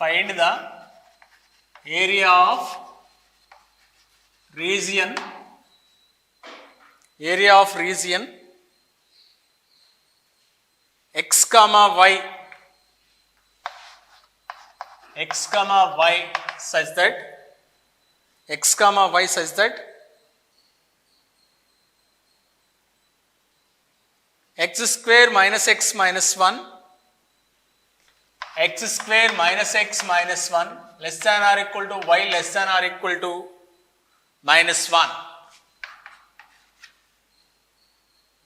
find the area of region x comma y such that x square minus x minus 1 less than or equal to y less than or equal to minus 1.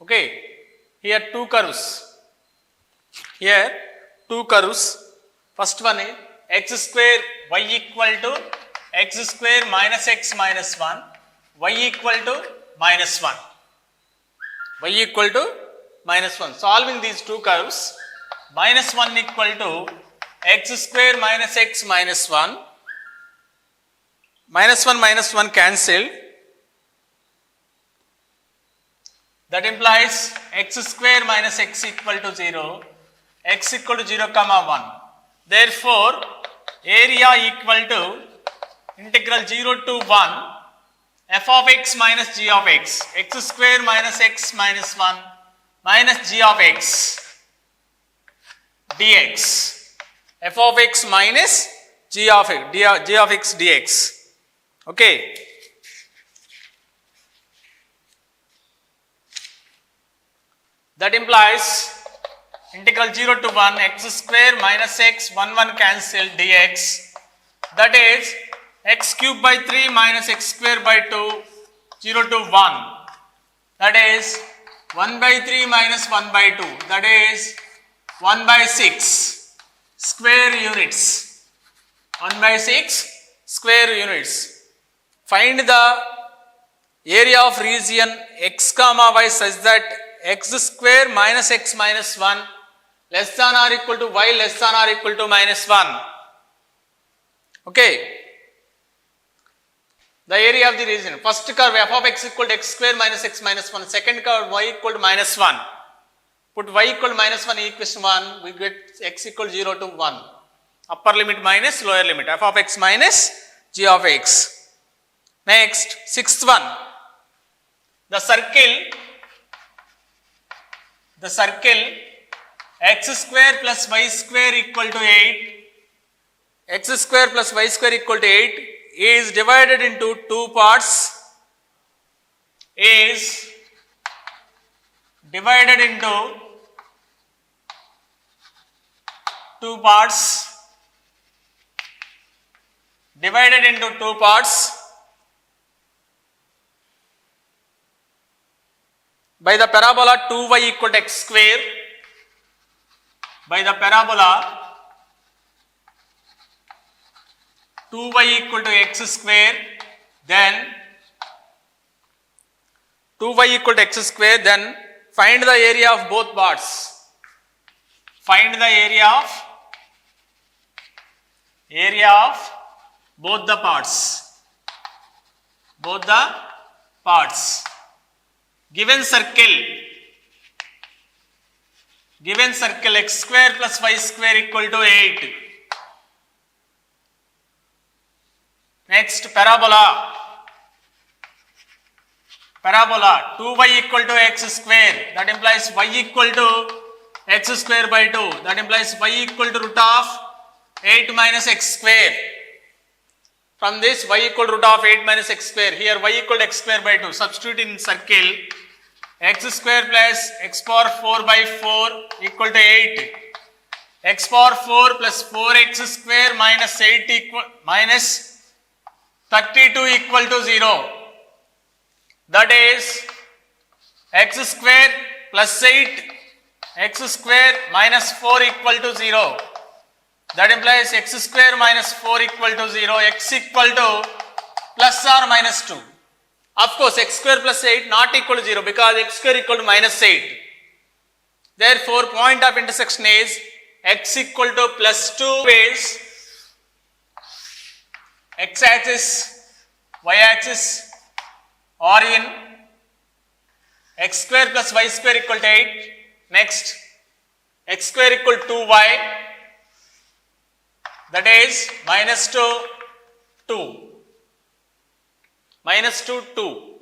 Okay, here two curves. First one is x square y equal to x square minus x minus 1, y equal to minus 1. Solving these two curves, minus 1 equal to x square minus x minus 1, minus 1 cancelled. That implies x square minus x equal to 0, x equal to 0 comma 1. Therefore, area equal to integral 0 to 1 f of x minus g of x, x square minus x minus 1 minus g of x dx, f of x minus g of x dx. Okay. That implies integral 0 to 1 x square minus x 1 cancel dx, that is x cube by 3 minus x square by 2 0 to 1, that is 1 by 3 minus 1 by 2, that is 1 by 6 square units. 1 by 6 square units. Find the area of region x comma y such that x square minus x minus 1 less than or equal to y less than or equal to minus 1. Okay. The area of the region. First curve f of x equal to x square minus x minus 1. Second curve y equal to minus 1. Put y equal to minus 1 equation 1. We get x equal to 0 to 1. Upper limit minus lower limit. F of x minus g of x. Next, sixth one. The circle x square plus y square equal to 8. X square plus y square equal to 8 is divided into two parts. By the parabola 2y equal to x square. By the parabola 2y equal to x square, then 2y equal to x square, then find the area of both parts. Find the area of both the parts. Given circle x square plus y square equal to 8. Next, parabola 2y equal to x square, that implies y equal to x square by 2, that implies y equal to root of 8 minus x square. From this y equal to root of 8 minus x square, here y equal to x square by 2, substitute in circle x square plus x power 4 by 4 equal to 8, x power 4 plus 4x square minus 8 minus 32 equal to 0, that is x square plus 8 x square minus 4 equal to 0, that implies x square minus 4 equal to 0, x equal to plus or minus 2. Of course, x square plus 8 not equal to 0 because x square equal to minus 8. Therefore, point of intersection is x equal to plus 2 is x axis, y axis are in x square plus y square equal to 8. Next, x square equal to 2y, that is minus 2, 2. Minus 2, 2.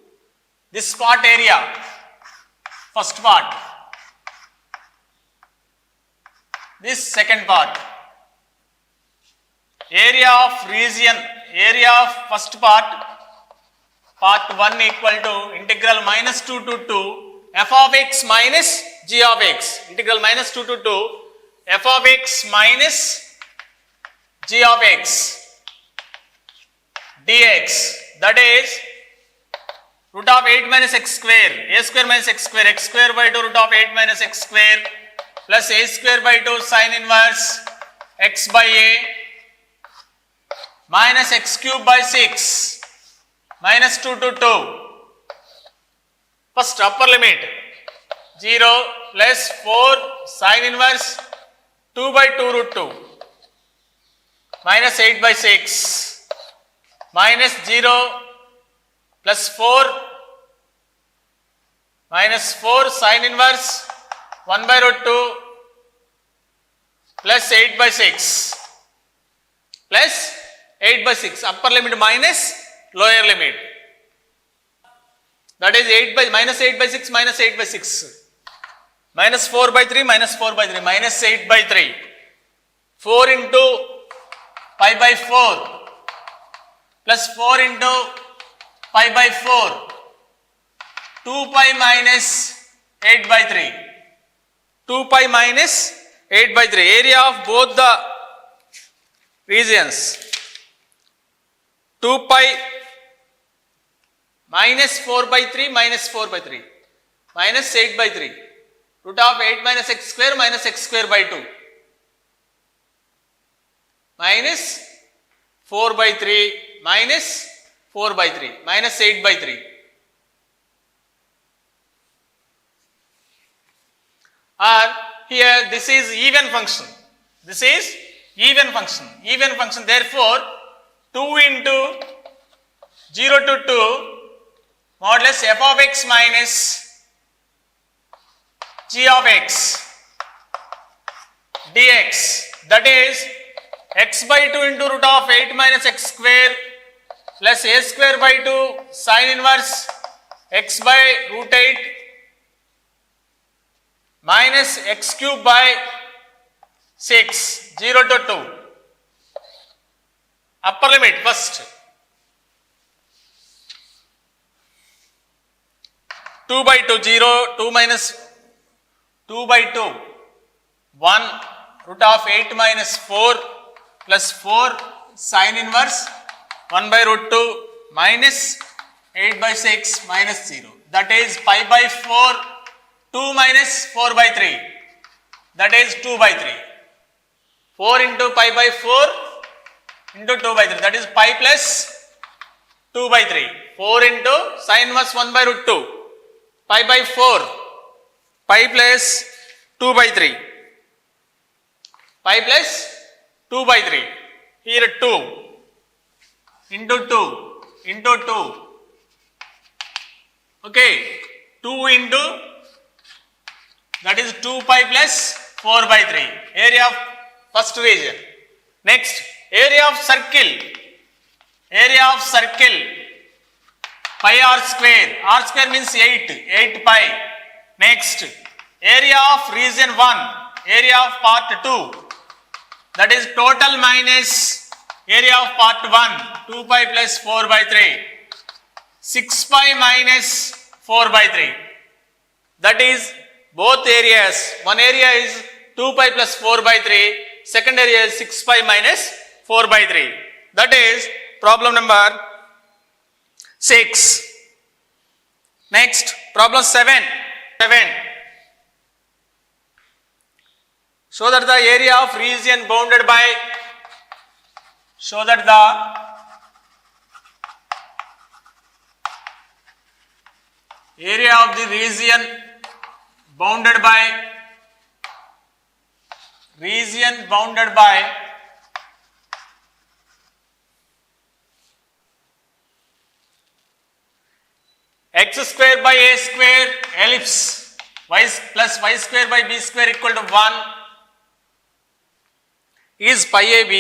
This part area, first part. This second part. Area of region, area of first part, part 1 equal to integral minus 2 to 2 f of x minus g of x. Integral minus 2 to 2 f of x minus g of x dx, that is root of 8 minus x square, a square minus x square by 2 root of 8 minus x square plus a square by 2 sin inverse x by a minus x cube by 6 minus 2 to 2. First upper limit 0 plus 4 sin inverse 2 by 2 root 2 minus 8 by 6 minus 0 plus 4 minus 4 sin inverse 1 by root 2 plus 8 by 6 plus 8 by 6, upper limit minus lower limit, that is 8 by minus 8 by 6 minus 8 by 6 minus 4 by 3 minus 4 by 3 minus 8 by 3, 4 into pi by 4 plus 4 into pi by 4, 2 pi minus 8 by 3, 2 pi minus 8 by 3. Area of both the regions 2 pi minus 4 by 3 minus 4 by 3 minus 8 by 3 root of 8 minus x square minus x square by 2 minus 4 by 3 minus 4 by 3 minus 8 by 3. Or here this is even function. This is even function. Even function. Therefore, 2 into 0 to 2 modulus f of x minus g of x dx, that is x by 2 into root of 8 minus x square plus a square by 2 sin inverse x by root 8 minus x cube by 6, 0 to 2. Upper limit first 2 by 2, 0, 2 minus 2 by 2, 1 root of 8 minus 4 plus 4 sin inverse 1 by root 2 minus 8 by 6 minus 0, that is pi by 4, 2 minus 4 by 3, that is 2 by 3, 4 into pi by 4 into 2 by 3, that is pi plus 2 by 3, 4 into sin inverse 1 by root 2, pi by 4, pi plus 2 by 3, pi plus 2 by 3, here 2 into 2 into 2, okay, 2 into, that is 2 pi plus 4 by 3, area of first region. Next, area of circle, pi r square means 8 pi. Next, area of region 1, area of part 2, that is total minus area of part 1, 2 pi plus 4 by 3, 6 pi minus 4 by 3, that is both areas, one area is 2 pi plus 4 by 3, second area is 6 pi minus 4 by 3. That is problem number 6. Next, problem 7. Show that the area of region bounded by, show that the area of the region bounded by x square by a square ellipse y plus y square by b square equal to 1 is pi ab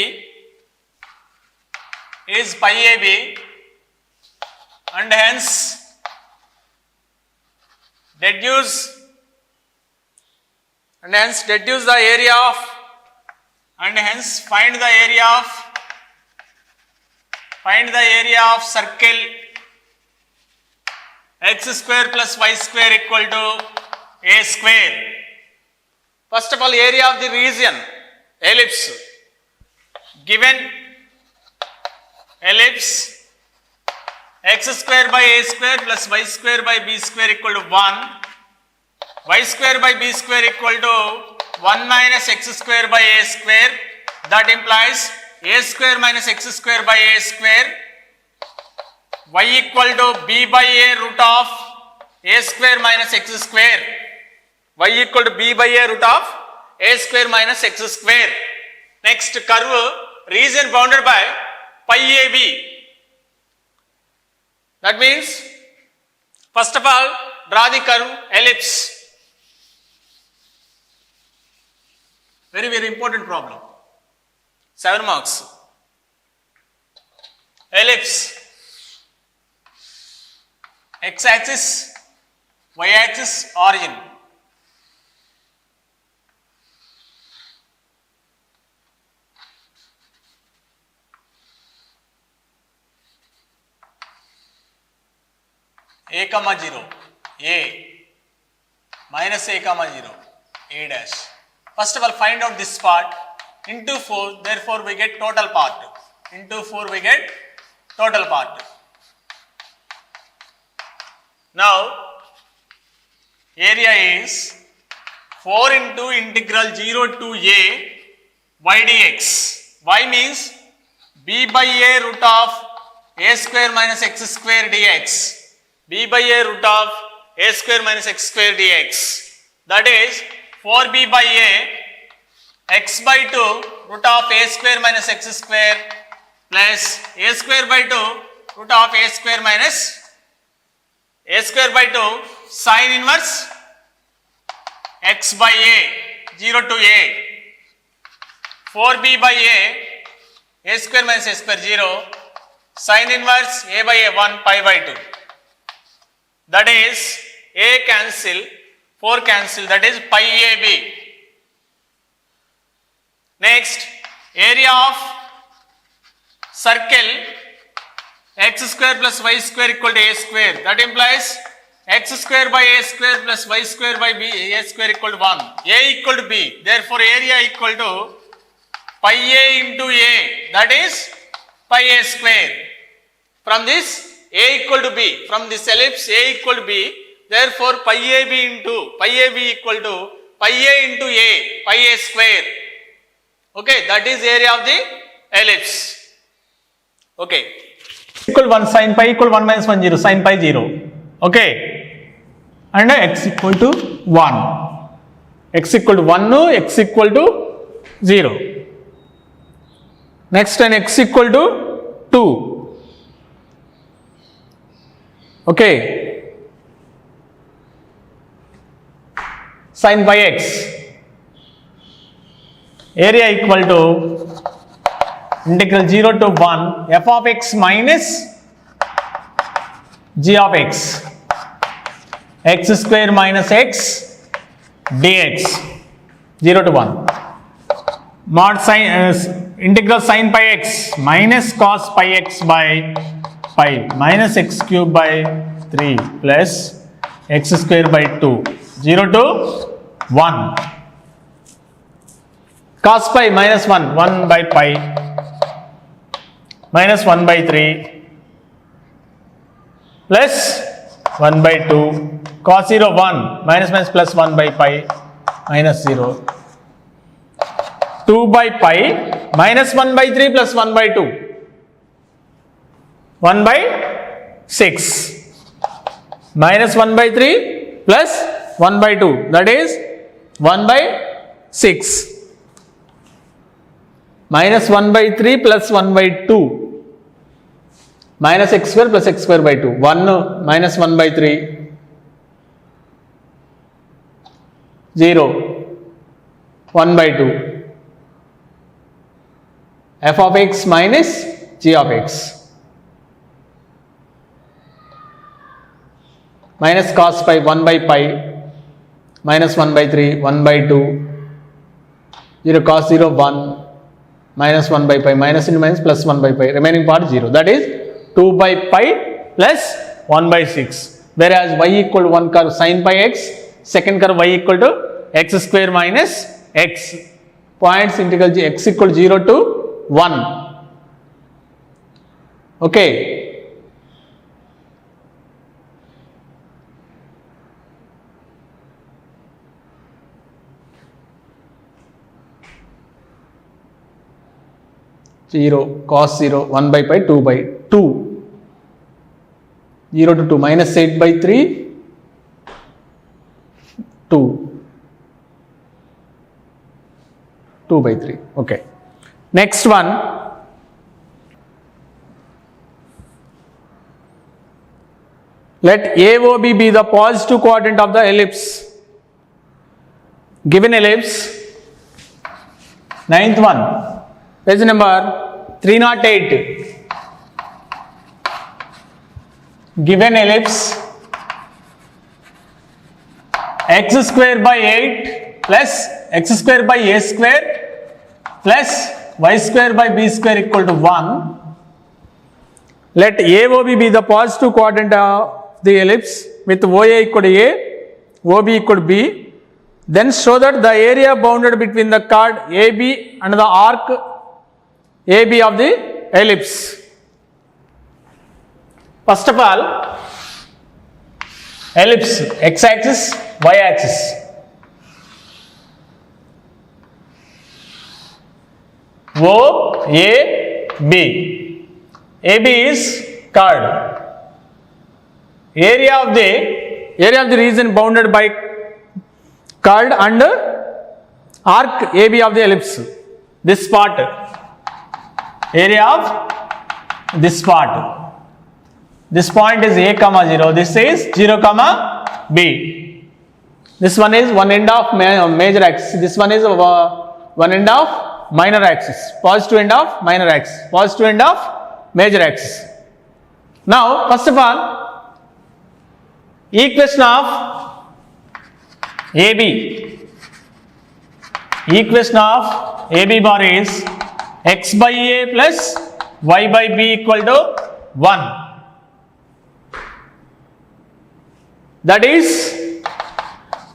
is pi AB, and hence deduce the area of, and hence find the area of circle x square plus y square equal to a square. First of all, area of the region ellipse. Given ellipse x square by a square plus y square by b square equal to 1, y square by b square equal to 1 minus x square by a square, that implies a square minus x square by a square, y equal to b by a root of a square minus x square, y equal to b by a root of a square minus x square. Next, curve region bounded by pi AB. That means, first of all, draw the curve ellipse. Very, very important problem. 7 marks. Ellipse. X axis, y axis, origin. A comma 0, A minus A comma 0, A dash. First of all, find out this part into 4, therefore we get total part. Into 4 we get total part. Now, area is 4 into integral 0 to A y dx. Y means b by a root of a square minus x square dx. b by a root of a square minus x square dx. That is 4b by a x by 2 root of a square minus x square plus a square by 2 root of a square minus a square by 2 sin inverse x by a 0 to a. 4b by a square minus a square 0, sin inverse a by a 1 pi by 2. That is a cancel, 4 cancel, that is pi AB. Next, area of circle x square plus y square equal to a square. That implies x square by a square plus y square by b, a square equal to 1. A equal to b. Therefore, area equal to pi a into a. That is pi a square. From this, a equal to b. From this ellipse, a equal to b. Therefore, pi ab equal to pi a into a, pi a square. Okay, that is area of the ellipse. Okay. Equal 1 sin pi equal 1 minus 1 0 sin pi 0. Okay. And x equal to 1. X equal to 1, x equal to 0. Next, and x equal to 2. Okay. Sin pi x. Area equal to integral 0 to 1 f of x minus g of x, x square minus x dx, 0 to 1. Mod sin integral sin pi x minus cos pi x by pi minus x cube by 3 plus x square by 2, 0 to 1. Cos pi minus 1, 1 by pi minus 1 by 3 plus 1 by 2, cos 0 1, minus minus plus 1 by pi minus 0, 2 by pi minus 1 by 3 plus 1 by 2, 1 by 6, minus 1 by 3 plus 1 by 2, that is 1 by 6, minus 1 by 3 plus 1 by 2, minus x square plus x square by 2, 1 minus 1 by 3, 0, 1 by 2, f of x minus g of x minus cos pi 1 by pi minus 1 by 3 1 by 2 0 cos 0 1 minus 1 by pi minus into minus plus 1 by pi remaining part 0, that is 2 by pi plus 1 by 6, whereas y equal to 1 curve sin pi x, second curve y equal to x square minus x, points integral x equal to 0 to 1. Okay. Zero cos 0 1 by pi 2 by 2 0 to 2 minus 8 by 3 2 2 by 3. Okay. Next one, let AOB be the positive quadrant of the ellipse. Given ellipse, ninth one, page number 308. Given ellipse x square by 8 plus x square by a square plus y square by b square equal to 1. Let AOB be the positive quadrant of the ellipse with OA equal to A, OB equal to B. Then show that the area bounded between the chord AB and the arc AB of the ellipse. First of all, ellipse x-axis, y-axis. O, A, B. AB is chord. Area of the region bounded by chord and arc AB of the ellipse. This part, area of this part. This point is A comma 0. This is 0 comma B. This one is one end of major axis. This one is one end of minor axis. Positive end of minor axis. Positive end of major axis. Now, first of all, equation of AB. Equation of AB bar is x by A plus y by B equal to 1. That is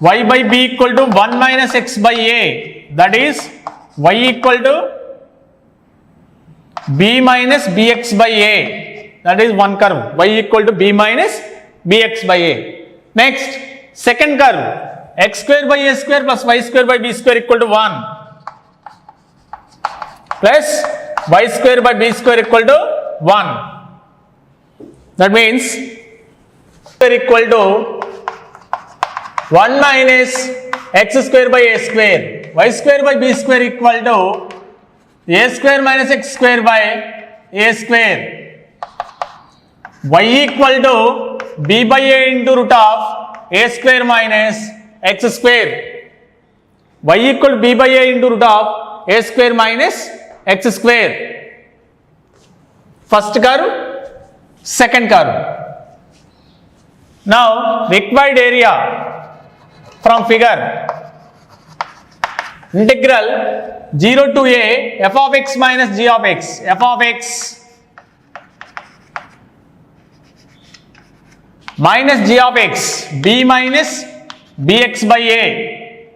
y by b equal to 1 minus x by a, that is y equal to b minus bx by a, that is one curve, y equal to b minus bx by a. Next, second curve, x square by a square plus y square by b square equal to 1 plus y square by b square equal to 1. That means square equal to 1 minus x square by a square, y square by b square equal to a square minus x square by a square, y equal to b by a into root of a square minus x square, y equal to b by a into root of a square minus x square. First curve, second curve. Now, required area from figure, integral 0 to a f of x minus g of x, f of x minus g of x, b minus bx by a,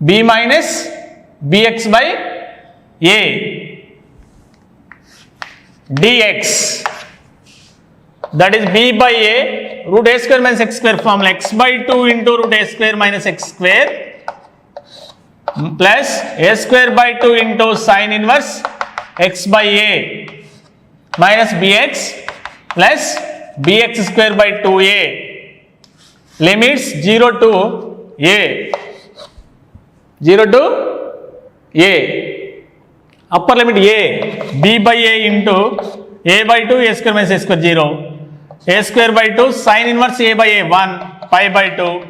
b minus bx by a, dx, that is b by a root a square minus x square formula, x by 2 into root a square minus x square plus a square by 2 into sin inverse x by a minus bx plus bx square by 2a, limits 0 to a, 0 to a, upper limit a, b by a into a by 2 a square minus a square 0, a square by 2 sin inverse a by a 1 pi by 2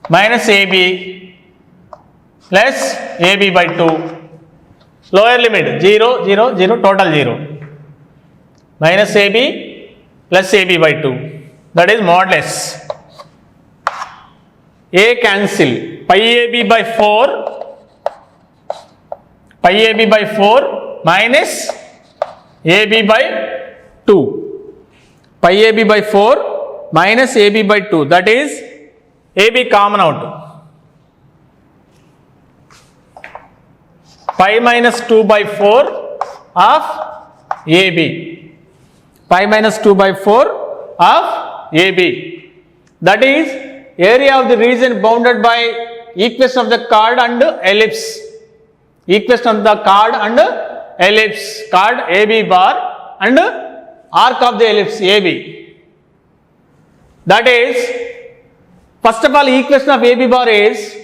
minus ab plus ab by 2 lower limit 0, 0, 0, total 0. Minus AB plus AB by 2. That is modulus. A cancel. Pi AB by 4. Pi AB by 4 minus AB by 2. Pi AB by 4 minus AB by 2. That is AB common out. Pi minus 2 by 4 of AB. Pi minus 2 by 4 of AB. That is area of the region bounded by equation of the chord and ellipse. Equation of the chord and ellipse. Chord AB bar and arc of the ellipse AB. That is, first of all, equation of AB bar is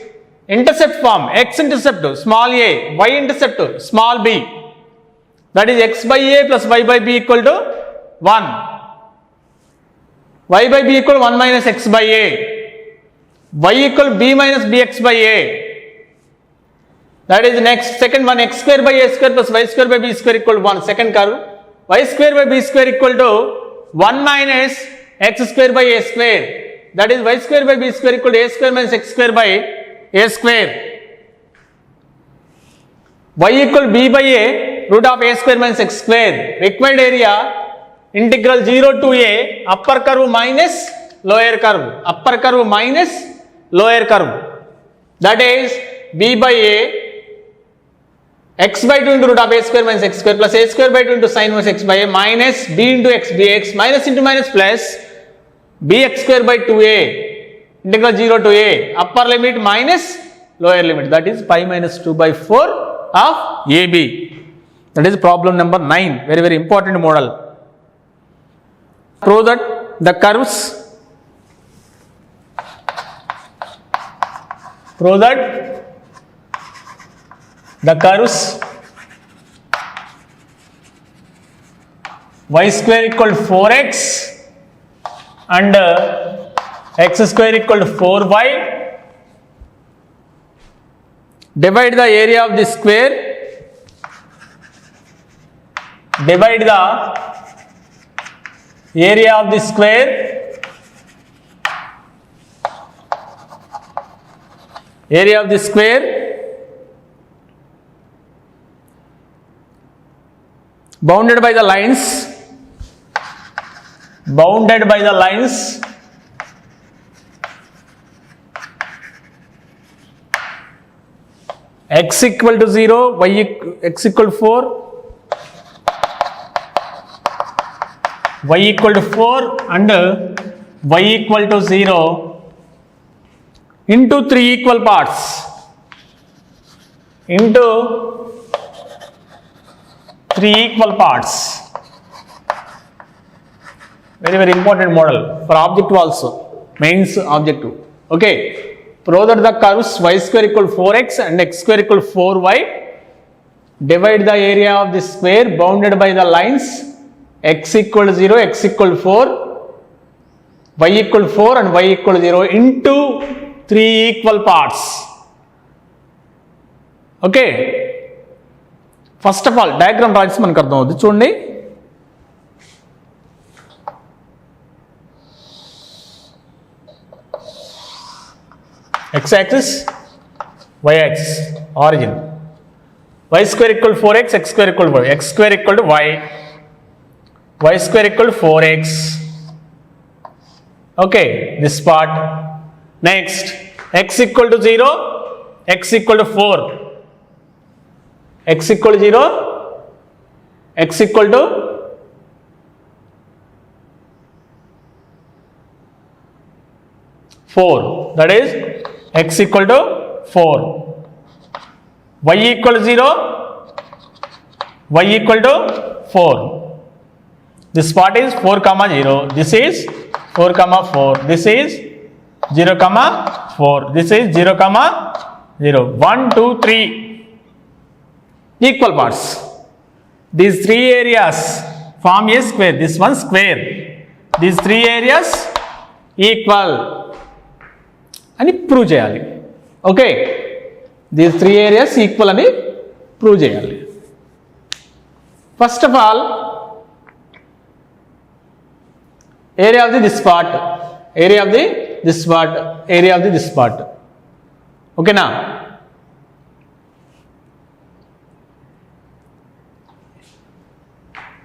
intercept form, x intercept small a, y intercept small b. That is x by a plus y by b equal to 1. Y by b equal 1 minus x by a. Y equal b minus bx by a. That is next, second one, x square by a square plus y square by b square equal to 1. Second curve, y square by b square equal to 1 minus x square by a square. That is y square by b square equal to a square minus x square by a square. Y equal b by a root of a square minus x square. Required area integral 0 to a upper curve minus lower curve. Upper curve minus lower curve. That is b by a x by 2 into root of a square minus x square plus a square by 2 into sin minus x by a minus b into x dx minus into minus plus bx square by 2a integral 0 to a upper limit minus lower limit. That is pi minus 2 by 4 of AB. That is problem number 9. Very, very important model. Prove that the curves y square equal to 4x and x square equal to 4y. Divide the area of the square. Divide the area of the square. Area of the square bounded by the lines. Bounded by the lines. X equal to 0, x equal to 4, y equal to 4 and y equal to 0 into 3 equal parts. Into 3 equal parts. Very, very important model for objective also. Mains objective. Okay. Prove that the curves y square equal to 4x and x square equal to 4y. Divide the area of the square bounded by the lines x equal to 0, x equal to 4, y equal to 4 and y equal to 0 into 3 equal parts. Okay. First of all, diagram రాసి మనకు అర్థం అవుతుంది చూడండి. x-axis, y-axis, origin. Y square equal to 4x, x square equal to y. X square equal to y. Y square equal to 4x. Okay, this part. Next, x equal to 0, x equal to 4. X equal to 0, x equal to 4. That is x equal to 4. Y equal to 0, y equal to 4. This part is 4 comma 0. This is 4 comma 4. This is 0 comma 4. This is 0 comma 0. 1, 2, 3 equal parts. These 3 areas form a square. This one square. These 3 areas equal. అని prove చేయాలి. Okay, these 3 areas equal అని prove చేయాలి. First of all, area of this part, area of this part, area of this part. Okay now.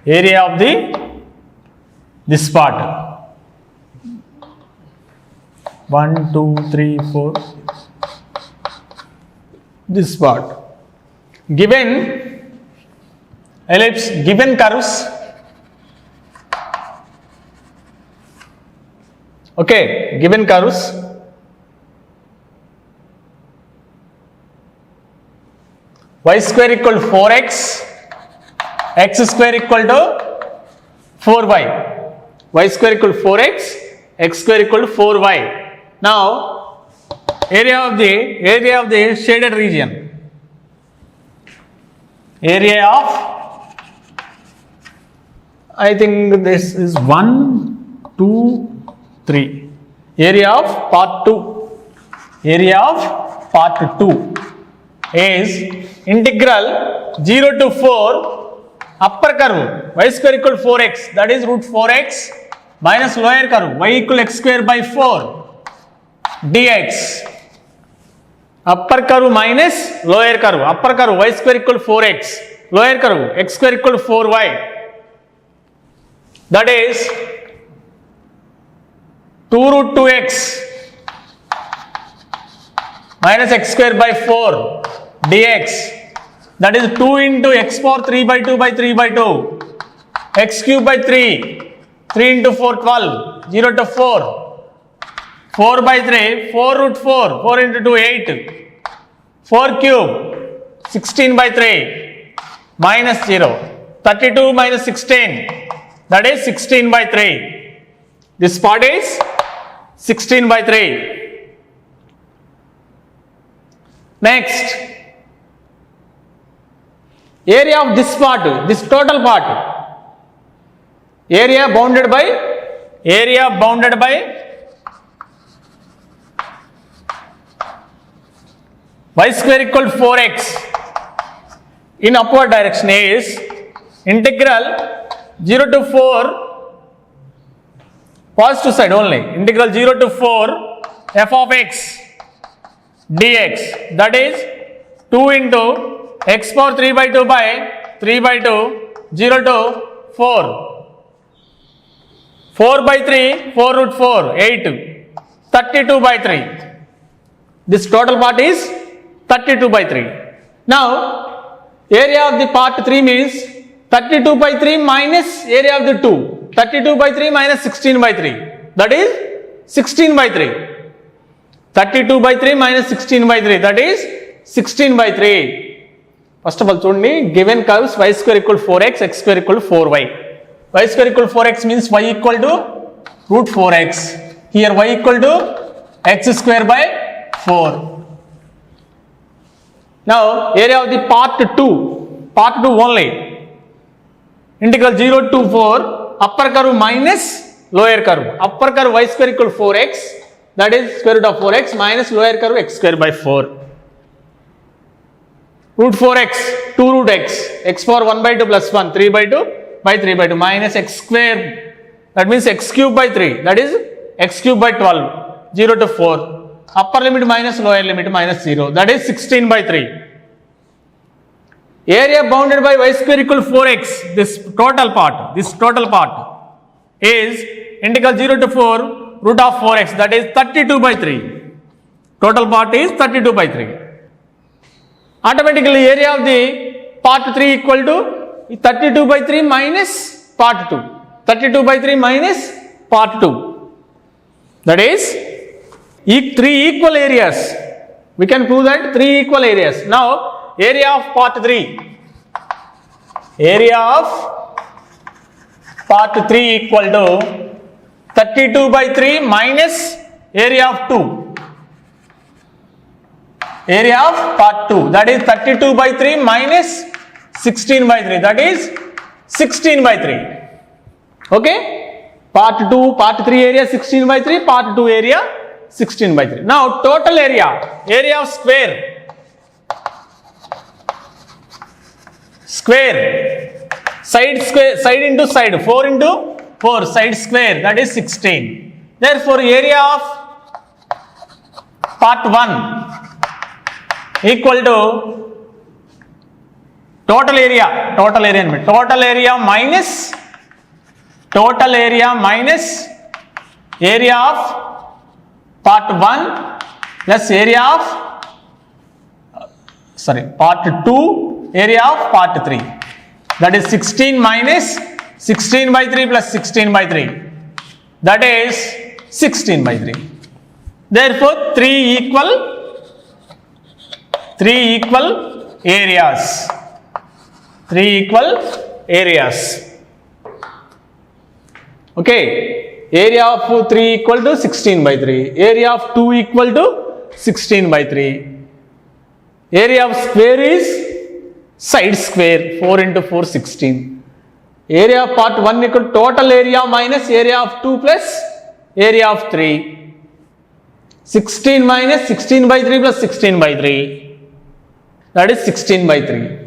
Area of this part. 1, 2, 3, 4. This part. Given ellipse, given curves. Okay, given curves. Y square equal to 4x, x square equal to 4y. Y square equal to 4x, x square equal to 4y. Now, area of the shaded region. Area of, I think this is 1, 2, 3. Area of part 2. Area of part 2 is integral 0 to 4 upper curve y square equal to 4x, that is root 4x minus lower curve y equal to x square by 4 dx. Upper curve minus lower curve. Upper curve y square equal to 4x, lower curve x square equal to 4y, that is 2 root 2x minus x square by 4 dx, that is 2 into x power 3 by 2 by 3 by 2, x cube by 3, 3 into 4 12, 0 to 4, 4 by 3, 4 root 4, 4 into 2 8, 4 cube 16 by 3 minus 0, 32 minus 16, that is 16 by 3. This part is 16 by 3. Next, area of this part, this total part, area bounded by y square equal to 4x in upward direction is integral 0 to 4 positive side only, integral 0 to 4 f of x dx, that is 2 into x power 3 by 2 by 3 by 2, 0 to 4, 4 by 3, 4 root 4, 8, 32 by 3. This total part is 32 by 3. Now, area of the part 3 means 32 by 3 minus area of the 2. 32 by 3 minus 16 by 3. That is 16 by 3. 32 by 3 minus 16 by 3. That is 16 by 3. First of all, చూడండి, given curves y square equal to 4x, x square equal to 4y. Y square equal to 4x means y equal to root 4x. Here y equal to x square by 4. Now, area of the part 2 only. Integral 0 to 4, upper curve minus lower curve. Upper curve y square equal to 4x, that is square root of 4x minus lower curve x square by 4. Root 4x, 2 root x, x power 1 by 2 plus 1, 3 by 2 by 3 by 2 minus x square, that means x cube by 3, that is x cube by 12, 0 to 4. Upper limit minus lower limit minus 0, that is 16 by 3. Area bounded by y square equal to 4x, this total part is integral 0 to 4 root of 4x, that is 32 by 3. Total part is 32 by 3. Automatically area of the part 3 equal to 32 by 3 minus part 2. 32 by 3 minus part 2. That is 3 equal areas. We can prove that 3 equal areas. Now, area of part 3. Area of part 3 equal to 32 by 3 minus area of 2. Area of part 2, that is 32 by 3 minus 16 by 3, that is 16 by 3. Okay? Part 2, part 3 area 16 by 3, part 2 area 16 by 3. Now, total area of square side square, side into side, 4 into 4, side square, that is 16. Therefore, area of part 1 equal to total area minus area of part 1 plus area of part 2 area of part 3, that is 16 minus 16 by 3 plus 16 by 3, that is 16 by 3. Therefore, 3 equal areas. 3 equal areas. Okay. Area of 3 equal to 16 by 3. Area of 2 equal to 16 by 3. Area of square is side square, 4 into 4, 16. Area of part 1 equal to total area minus area of 2 plus area of 3. 16 minus 16 by 3 plus 16 by 3. That is 16 by 3.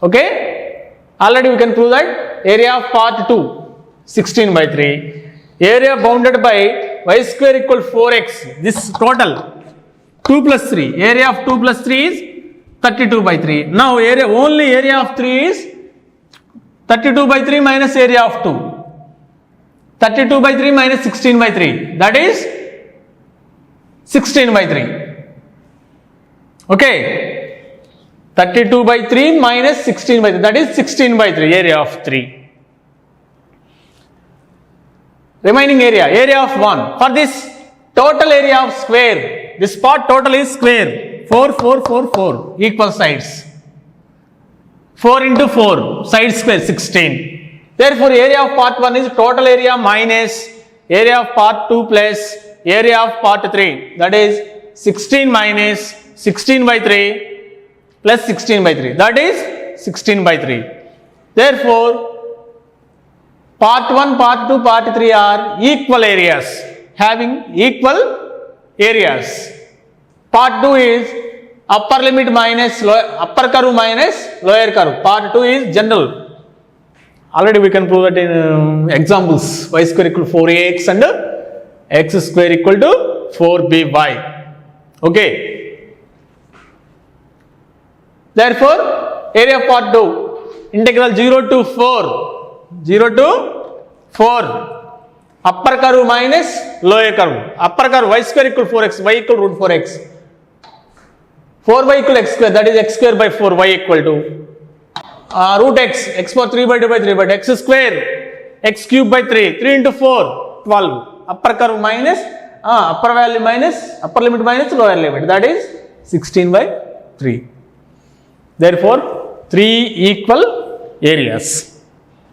Okay? Already we can prove that area of part 2, 16 by 3. Area bounded by y square equal 4x. This total 2 plus 3. Area of 2 plus 3 is 32 by 3. Now only area of 3 is 32 by 3 minus area of 2. 32 by 3 minus 16 by 3. That is 16 by 3. Okay. 32 by 3 minus 16 by 3. That is 16 by 3. Area of 3. Remaining area of 1. For this total area of square, this part total is square. 4, 4, 4, 4. Equal sides. 4 into 4. Side square 16. Therefore, area of part 1 is total area minus area of part 2 plus area of part 3. That is 16 minus 16 by 3 plus 16 by 3. That is 16 by 3. Therefore, part 1, part 2, part 3 are equal areas, having equal areas. Part 2 is upper limit minus upper curve minus lower curve. Part 2 is general. Already we can prove that in examples. Y square equal to 4ax and x square equal to 4by. Okay. Therefore, area of part 2, integral 0 to 4, upper curve minus lower curve. Upper curve y square equal to 4x, y equal to root 4x. 4y equal to x square, that is x square by 4, y equal to root x power 3 by 2 by 3, but x square, x cube by 3, 3 into 4, 12. Upper curve minus, upper value minus, upper limit minus lower limit, that is 16 by 3. Therefore, 3 equal areas.